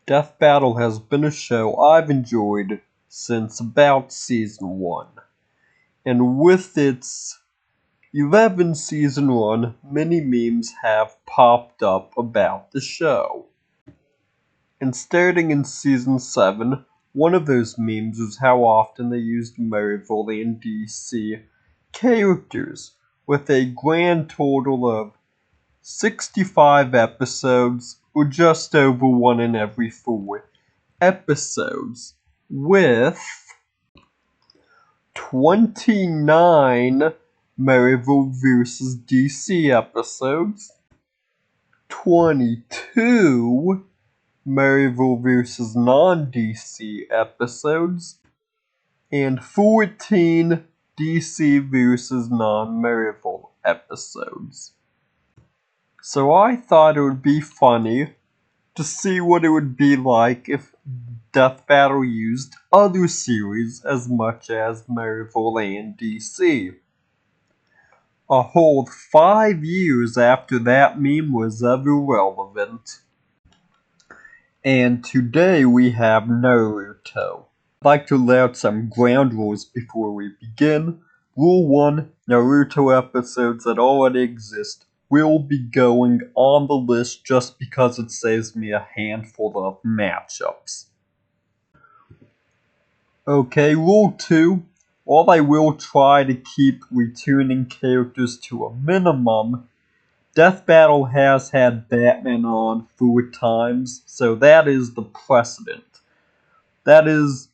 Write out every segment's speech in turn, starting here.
Death Battle has been a show I've enjoyed since about season 1. And with its 11th season run, many memes have popped up about the show. And starting in season 7, one of those memes was how often they used Marvel and DC characters, with a grand total of 65 episodes, or just over one in every 4 episodes, with 29 Marvel vs. DC episodes, 22 Marvel vs. non-DC episodes, and 14 DC vs. non-Marvel episodes. So I thought it would be funny to see what it would be like if Death Battle used other series as much as Marvel and DC. A whole 5 years after that meme was ever relevant. And today we have Naruto. I'd like to lay out some ground rules before we begin. Rule 1, Naruto episodes that already exist will be going on the list just because it saves me a handful of matchups. Okay, rule 2, while I will try to keep returning characters to a minimum, Death Battle has had Batman on 4 times, so that is the precedent. That is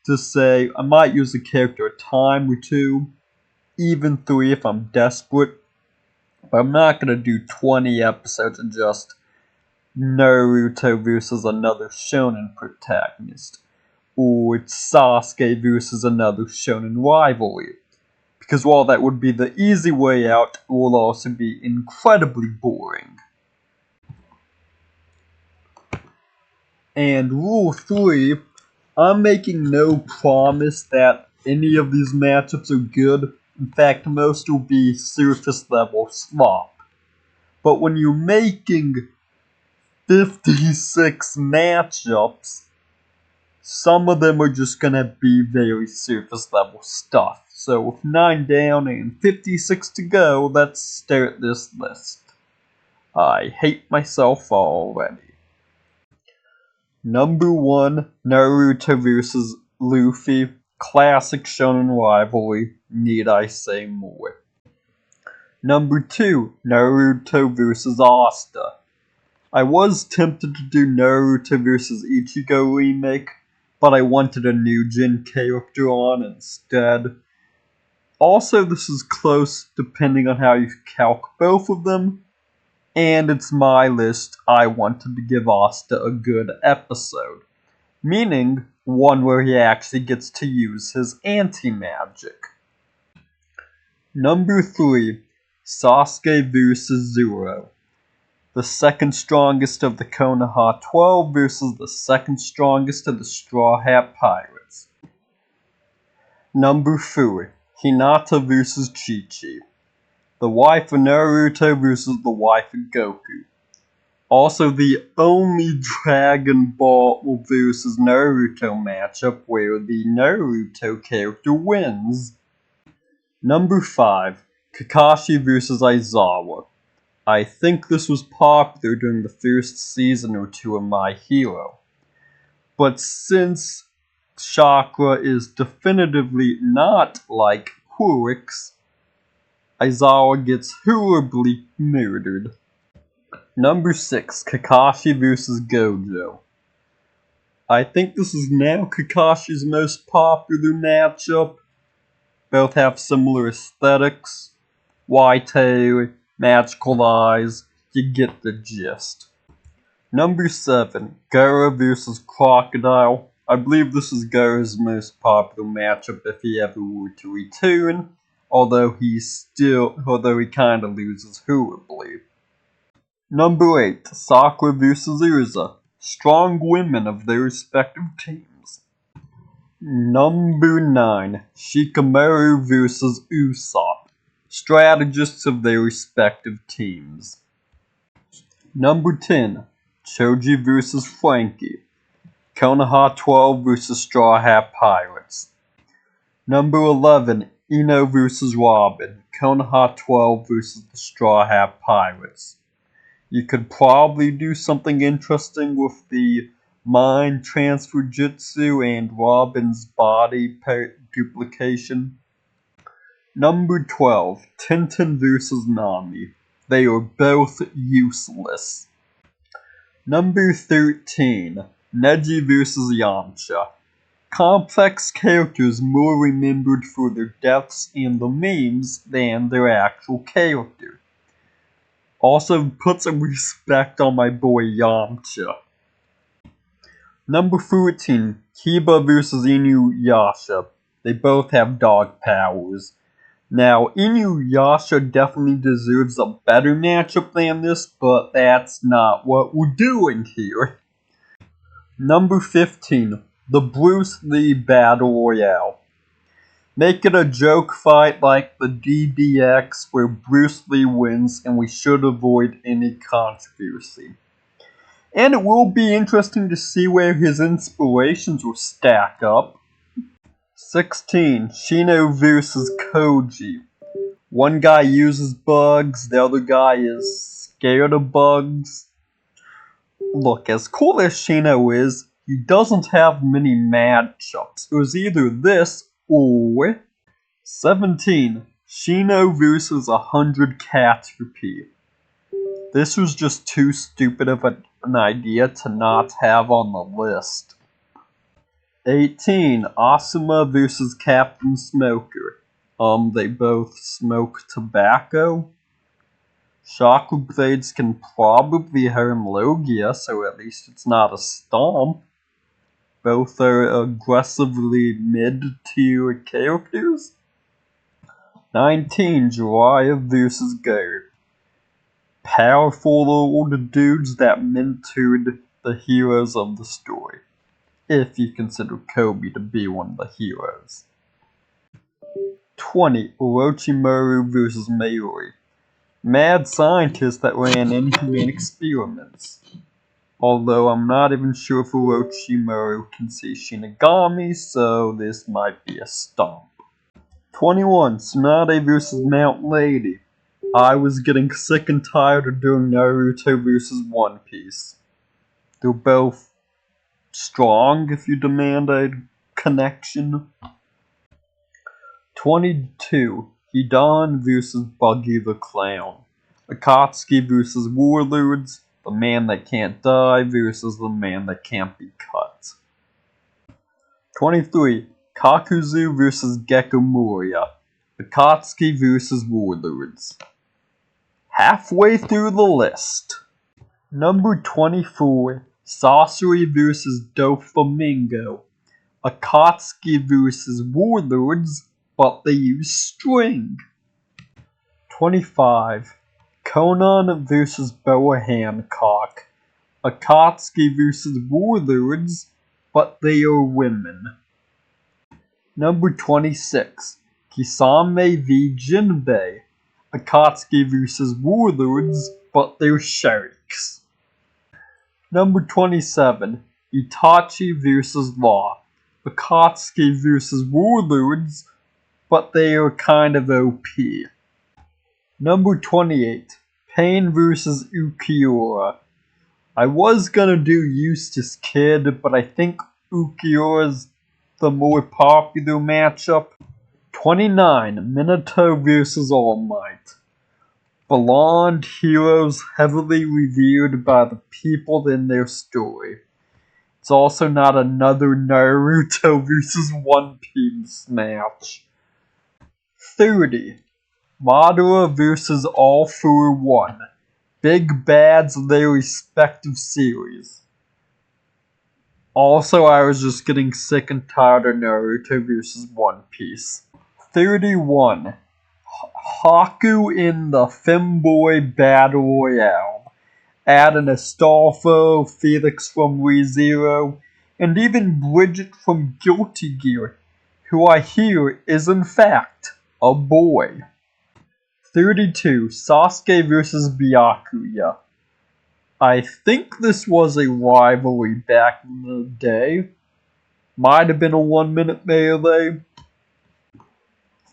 to say, I might use a character a time or 2, even 3 if I'm desperate, but I'm not going to do 20 episodes of just Naruto versus another shonen protagonist, or Sasuke versus another shonen rivalry. Because while that would be the easy way out, it will also be incredibly boring. And rule 3, I'm making no promise that any of these matchups are good. In fact, most will be surface level slop. But when you're making 56 matchups, some of them are just gonna be very surface level stuff. So with 9 down and 56 to go, let's start this list. I hate myself already. Number 1, Naruto vs. Luffy. Classic shonen rivalry, need I say more. Number 2, Naruto vs. Asta. I was tempted to do Naruto vs. Ichigo remake, but I wanted a new gen character on instead. Also, this is close depending on how you calc both of them, and it's my list. I wanted to give Asta a good episode, meaning one where he actually gets to use his anti-magic. Number 3, Sasuke vs. Zoro. The second strongest of the Konoha 12 versus the second strongest of the Straw Hat Pirates. Number 4, Hinata vs. Chi-Chi. The wife of Naruto versus the wife of Goku. Also the only Dragon Ball versus Naruto matchup where the Naruto character wins. Number 5, Kakashi vs. Aizawa. I think this was popular during the first season or 2 of My Hero. But since Chakra is definitively not like Horrocks, Aizawa gets horribly murdered. Number 6, Kakashi vs. Gojo. I think this is now Kakashi's most popular matchup. Both have similar aesthetics. White hair, magical eyes, you get the gist. Number 7, Gaara vs. Crocodile. I believe this is Gaara's most popular matchup if he ever were to return, although he kinda loses horribly. Number 8, Sakura vs. Urza. Strong women of their respective teams. Number 9, Shikamaru vs. Usopp. Strategists of their respective teams. Number 10, Choji vs. Frankie. Konoha 12 vs Straw Hat Pirates. Number 11, Ino vs Robin. Konoha 12 vs the Straw Hat Pirates. You could probably do something interesting with the mind transfer jutsu and Robin's body duplication. Number 12, Tintin vs Nami. They are both useless. Number 13, Neji vs Yamcha. Complex characters more remembered for their deaths and the memes than their actual character. Also, put some respect on my boy Yamcha. Number 14, Kiba vs Inuyasha. They both have dog powers. Now, Inuyasha definitely deserves a better matchup than this, but that's not what we're doing here. Number 15, the Bruce Lee Battle Royale. Make it a joke fight like the DBX where Bruce Lee wins and we should avoid any controversy. And it will be interesting to see where his inspirations will stack up. 16, Shino vs Koji. One guy uses bugs, the other guy is scared of bugs. Look, as cool as Shino is, he doesn't have many matchups. It was either this or 17. Shino vs 100 Cats Repeat. This was just too stupid of an idea to not have on the list. 18. Asuma vs Captain Smoker. They both smoke tobacco. Chakra blades can probably harm Logia, so at least it's not a stomp. Both are aggressively mid-tier characters. 19. Jiraiya vs Garp. Powerful old dudes that mentored the heroes of the story, if you consider Kobe to be one of the heroes. 20. Orochimaru vs Mayuri. Mad scientists that ran inhumane experiments. Although I'm not even sure if Orochimaru can see Shinigami, so this might be a stomp. 21. Tsunade vs Mount Lady. I was getting sick and tired of doing Naruto vs One Piece. They're both strong if you demand a connection. 22. Hidan vs Buggy the Clown. Akatsuki vs Warlords. The man that can't die versus the man that can't be cut. 23. Kakuzu vs Gecko Moria. Akatsuki vs Warlords. Halfway through the list. Number 24. Sasori vs Doflamingo. Akatsuki vs Warlords, but they use string. 25. Conan vs Boa Hancock. Akatsuki vs Warlords, but they are women. Number 26. Kisame v Jinbei. Akatsuki vs Warlords, but they're sharks. Number 27. Itachi vs Law. Akatsuki vs Warlords, but they are kind of OP. Number 28. Pain vs Ukiura. I was gonna do Eustace Kid, but I think Ukiura's the more popular matchup. 29. Minato vs All Might. Blonde heroes heavily revered by the people in their story. It's also not another Naruto vs One Piece match. 30. Madara vs All For One. Big bads of their respective series. Also, I was just getting sick and tired of Naruto vs One Piece. 31. Haku in the Femboy Battle Royale. Add an Astolfo, Felix from ReZero, and even Bridget from Guilty Gear, who I hear is in fact a boy. 32. Sasuke vs Byakuya. I think this was a rivalry back in the day. Might have been a 1-minute melee.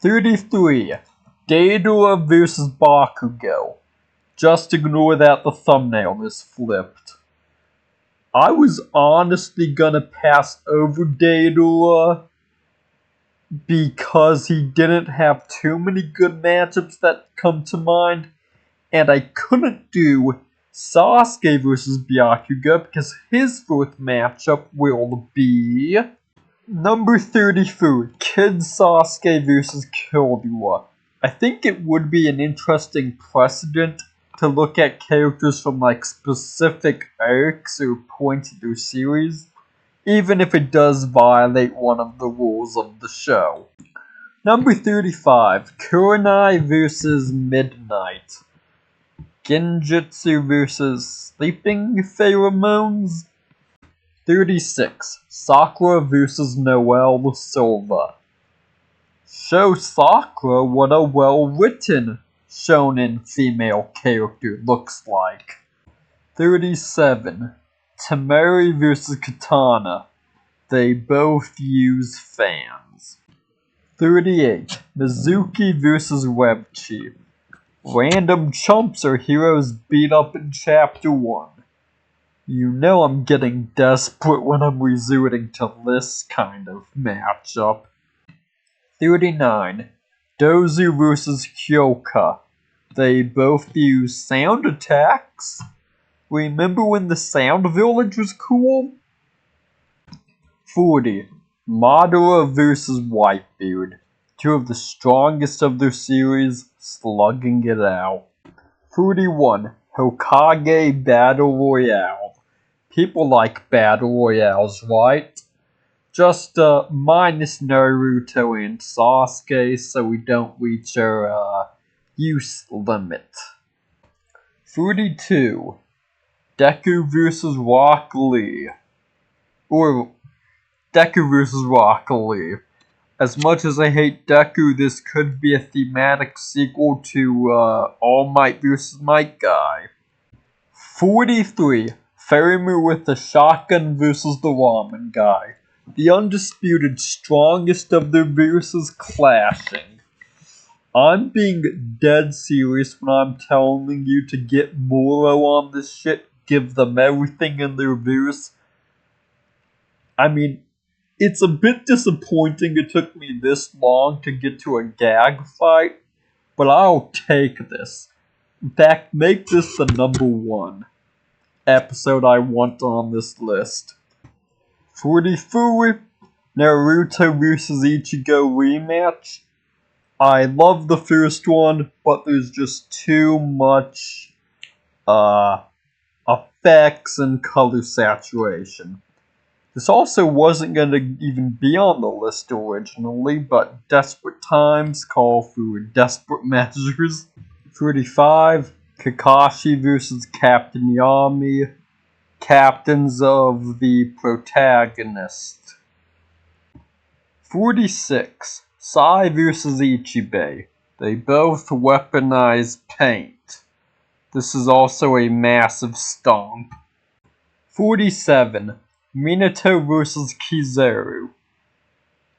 33. Deidara vs. Bakugo. Just ignore that the thumbnail is flipped. I was honestly gonna pass over Deidara because he didn't have too many good matchups that come to mind, and I couldn't do Sasuke vs. Byakuga because his fourth matchup will be number 33, Kid Sasuke vs. Killua. I think it would be an interesting precedent to look at characters from like specific arcs or points of their series, even if it does violate one of the rules of the show. Number 35, Kurenai vs. Midnight. Genjutsu vs. Sleeping Pheromones. 36, Sakura vs. Noelle Silva. Show Sakura what a well-written shonen female character looks like. 37, Temari vs. Katana. They both use fans. 38, Mizuki vs. Webchi. Random chumps are heroes beat up in Chapter 1. You know I'm getting desperate when I'm resorting to this kind of matchup. 39, Dozu vs. Kyoka. They both use sound attacks. Remember when the Sound Village was cool? 40, Madara vs. Whitebeard. Two of the strongest of their series, slugging it out. 41, Hokage Battle Royale. People like Battle Royales, right? Just minus Naruto and Sasuke so we don't reach our use limit. 42, Deku vs. Rock Lee. Or Deku vs. Rock Lee. As much as I hate Deku, this could be a thematic sequel to All Might vs. Might Guy. 43, Ferimu with the shotgun vs. the ramen guy. The undisputed strongest of their verses clashing. I'm being dead serious when I'm telling you to get Moro on this shit, give them everything in their verse. I mean, it's a bit disappointing it took me this long to get to a gag fight, but I'll take this. In fact, make this the number 1 episode I want on this list. 44, Naruto vs. Ichigo rematch. I love the first one, but there's just too much effects and color saturation. This also wasn't going to even be on the list originally, but desperate times call for desperate measures. 35, Kakashi vs. Captain Yami. Captains of the protagonist. 46, Sai vs. Ichibei. They both weaponize paint. This is also a massive stomp. 47, Minato vs. Kizaru.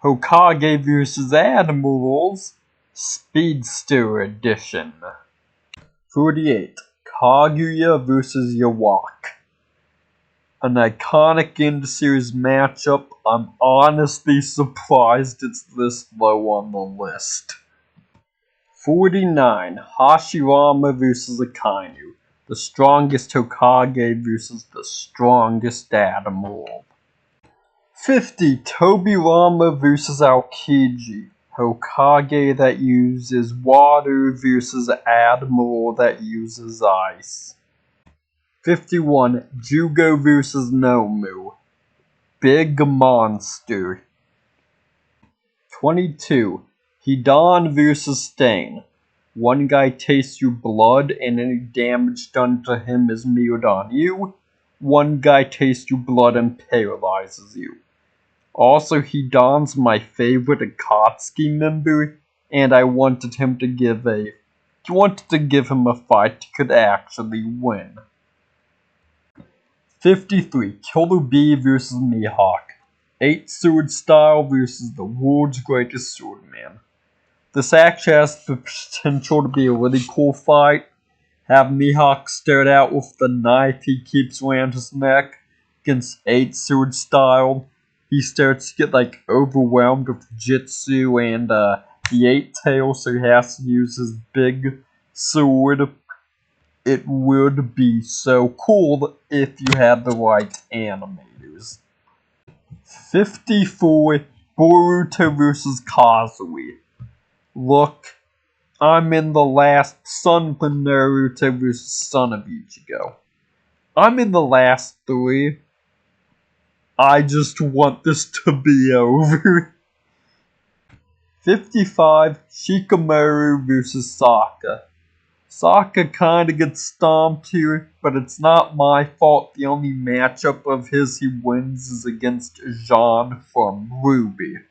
Hokage vs. Admirals. Speedster Edition. 48, Kaguya vs. Yawak. An iconic end-series matchup. I'm honestly surprised it's this low on the list. 49, Hashirama vs. Akainu. The strongest Hokage versus the strongest Admiral. 50, Tobirama vs. Aokiji. Hokage that uses water versus Admiral that uses ice. 51, Jugo vs. Nomu. Big monster. 22, Hidan vs. Stain. One guy tastes your blood and any damage done to him is mirrored on you. One guy tastes your blood and paralyzes you. Also, Hidan's my favorite Akatsuki member, and I wanted to give him a fight he could actually win. 53. Killer Bee vs. Mihawk. 8 Sword Style versus the world's greatest swordman. This actually has the potential to be a really cool fight. Have Mihawk start out with the knife he keeps around his neck against 8 Sword Style. He starts to get overwhelmed with Jitsu and the 8 Tail, so he has to use his big sword. It would be so cool if you had the right animators. 54. Boruto vs. Kazui. Look, I'm in the last Son of Naruto vs. Son of Ichigo. I'm in the last 3. I just want this to be over. 55. Shikamaru vs. Sokka. Sokka kinda gets stomped here, but it's not my fault. The only matchup of his he wins is against Jean from Ruby.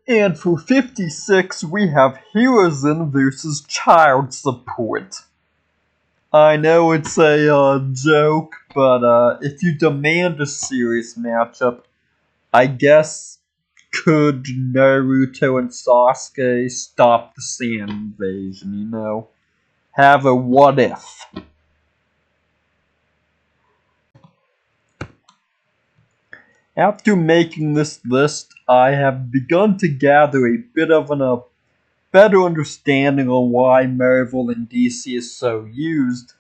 And for 56, we have Hiruzen versus Child Support. I know it's a joke, but if you demand a serious matchup, I guess could Naruto and Sasuke stop the sand invasion, Have a what if. After making this list, I have begun to gather a bit of a better understanding on why Marvel and DC is so used,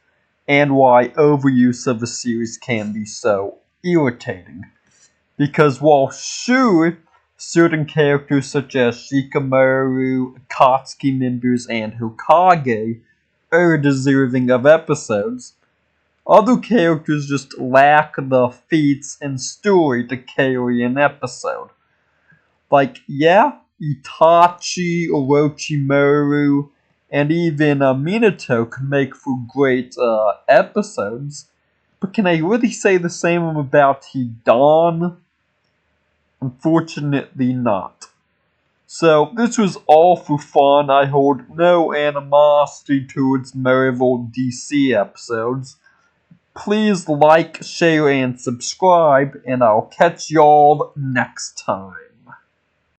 and why overuse of a series can be so irritating. Because while sure, certain characters such as Shikamaru, Akatsuki members, and Hokage are deserving of episodes, other characters just lack the feats and story to carry an episode. Itachi, Orochimaru, and even Minato can make for great episodes, but can I really say the same about Hidan? Unfortunately not. So, this was all for fun. I hold no animosity towards Marvel DC episodes. Please like, share, and subscribe, and I'll catch y'all next time.